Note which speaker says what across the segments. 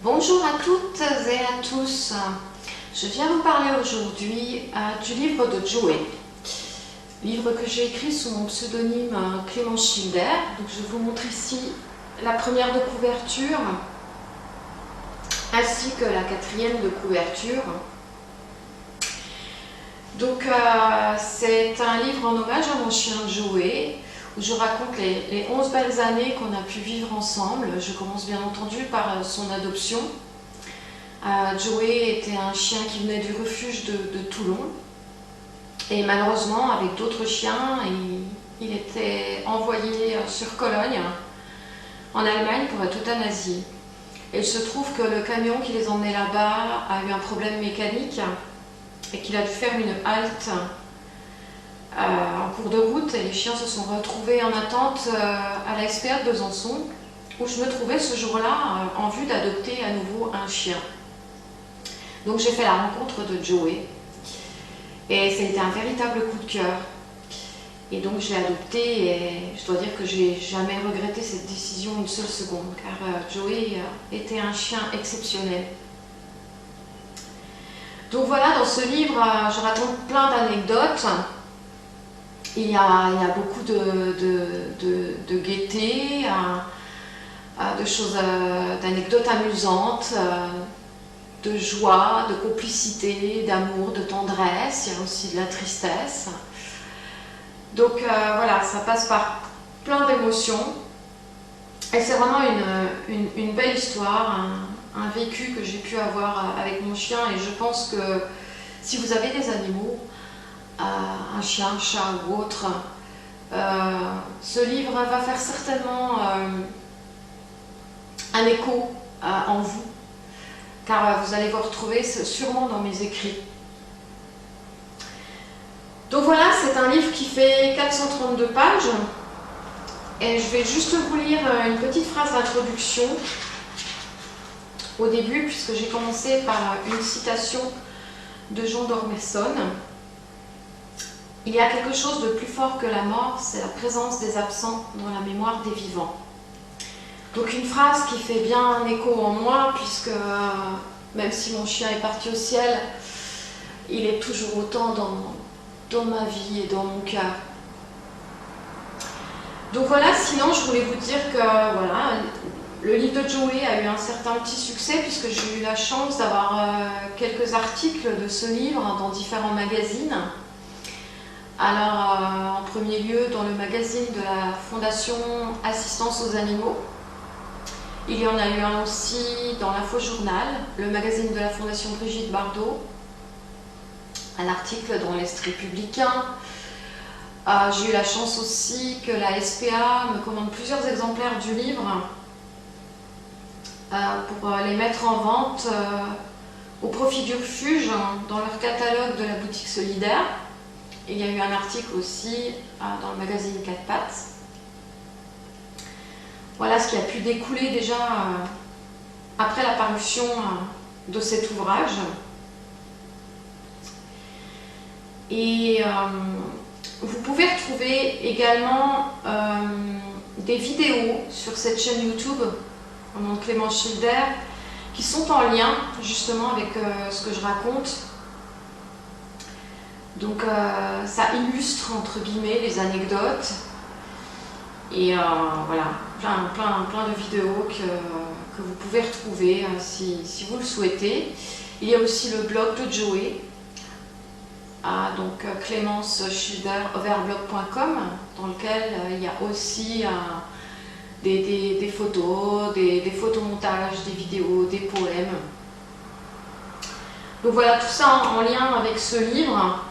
Speaker 1: Bonjour à toutes et à tous. Je viens vous parler aujourd'hui du livre de Joey. Livre que j'ai écrit sous mon pseudonyme Clémence Schilder. Donc je vous montre ici la première de couverture ainsi que la quatrième de couverture. Donc c'est un livre en hommage à mon chien Joey, où je raconte les 11 belles années qu'on a pu vivre ensemble. Je commence bien entendu par son adoption. Joey était un chien qui venait du refuge de Toulon. Et malheureusement, avec d'autres chiens, il était envoyé sur Cologne, en Allemagne, pour être euthanasié. Et il se trouve que le camion qui les emmenait là-bas a eu un problème mécanique et qu'il a dû faire une halte en cours de route, et les chiens se sont retrouvés en attente à la SPA de Besançon, où je me trouvais ce jour-là en vue d'adopter à nouveau un chien. Donc j'ai fait la rencontre de Joey et ça a été un véritable coup de cœur. Et donc je l'ai adopté et je dois dire que je n'ai jamais regretté cette décision une seule seconde, car Joey était un chien exceptionnel. Donc voilà, dans ce livre, je raconte plein d'anecdotes. Il y a beaucoup de gaieté, de choses, d'anecdotes amusantes, de joie, de complicité, d'amour, de tendresse. Il y a aussi de la tristesse. Donc voilà, ça passe par plein d'émotions. Et c'est vraiment une belle histoire, un vécu que j'ai pu avoir avec mon chien. Et je pense que si vous avez des animaux, un chien, un chat ou autre, ce livre va faire certainement un écho en vous, car vous allez vous retrouver sûrement dans mes écrits. Donc voilà, c'est un livre qui fait 432 pages et je vais juste vous lire une petite phrase d'introduction au début, puisque j'ai commencé par une citation de Jean d'Ormesson. Il y a quelque chose de plus fort que la mort, c'est la présence des absents dans la mémoire des vivants. Donc une phrase qui fait bien écho en moi, puisque même si mon chien est parti au ciel, il est toujours autant dans ma vie et dans mon cœur. Donc voilà, sinon je voulais vous dire que voilà, le livre de Joey a eu un certain petit succès, puisque j'ai eu la chance d'avoir quelques articles de ce livre dans différents magazines. Alors, en premier lieu, dans le magazine de la Fondation Assistance aux Animaux. Il y en a eu un aussi dans l'Info-Journal, le magazine de la Fondation Brigitte Bardot, un article dans l'Est républicain. J'ai eu la chance aussi que la SPA me commande plusieurs exemplaires du livre pour les mettre en vente au profit du refuge dans leur catalogue de la boutique solidaire. Il y a eu un article aussi dans le magazine 4 pattes. Voilà ce qui a pu découler déjà après la parution de cet ouvrage. Et vous pouvez retrouver également des vidéos sur cette chaîne YouTube au nom de Clémence Schilder qui sont en lien justement avec ce que je raconte. Donc ça illustre entre guillemets les anecdotes et voilà, plein de vidéos que vous pouvez retrouver si vous le souhaitez. Il y a aussi le blog de Joey, donc clémenceschilderoverblog.com, dans lequel il y a aussi des photos, des photomontages, des vidéos, des poèmes. Donc voilà, tout ça en lien avec ce livre.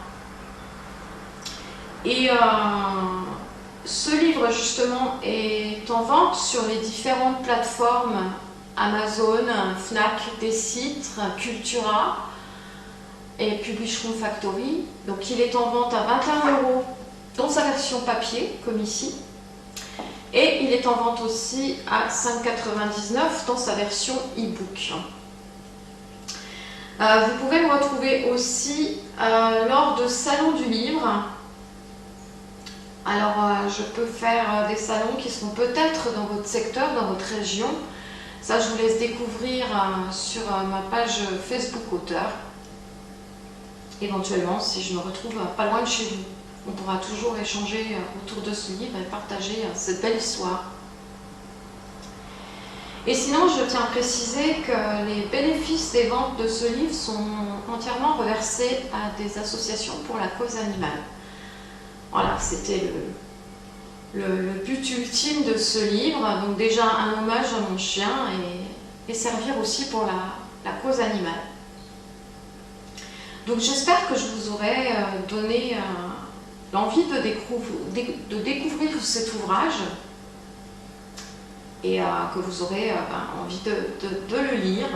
Speaker 1: Et ce livre justement est en vente sur les différentes plateformes Amazon, Fnac, Décitre, Cultura et Publishroom Factory. Donc il est en vente à 21 € dans sa version papier, comme ici. Et il est en vente aussi à 5,99 € dans sa version e-book. Vous pouvez me retrouver aussi lors de salons du livre. Alors je peux faire des salons qui seront peut-être dans votre secteur, dans votre région, Ça, je vous laisse découvrir sur ma page Facebook auteur. Éventuellement, si je me retrouve pas loin de chez vous, on pourra toujours échanger autour de ce livre et partager cette belle histoire. Et sinon, je tiens à préciser que les bénéfices des ventes de ce livre sont entièrement reversés à des associations pour la cause animale. Voilà, c'était le but ultime de ce livre. Donc déjà un hommage à mon chien et servir aussi pour la cause animale. Donc j'espère que je vous aurai donné l'envie de découvrir cet ouvrage et que vous aurez envie de le lire.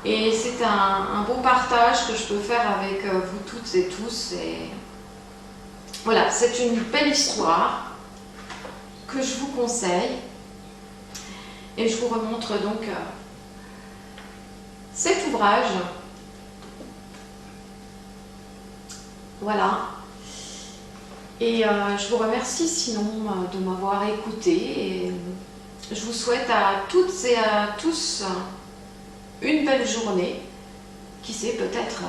Speaker 1: Et c'est un beau partage que je peux faire avec vous toutes et tous. Et voilà, c'est une belle histoire que je vous conseille. Et je vous remontre donc cet ouvrage. Voilà. Et je vous remercie sinon de m'avoir écouté. Et je vous souhaite à toutes et à tous une belle journée. Qui sait, peut-être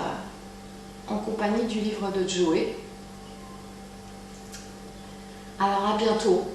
Speaker 1: en compagnie du livre de Joey. Alors à bientôt.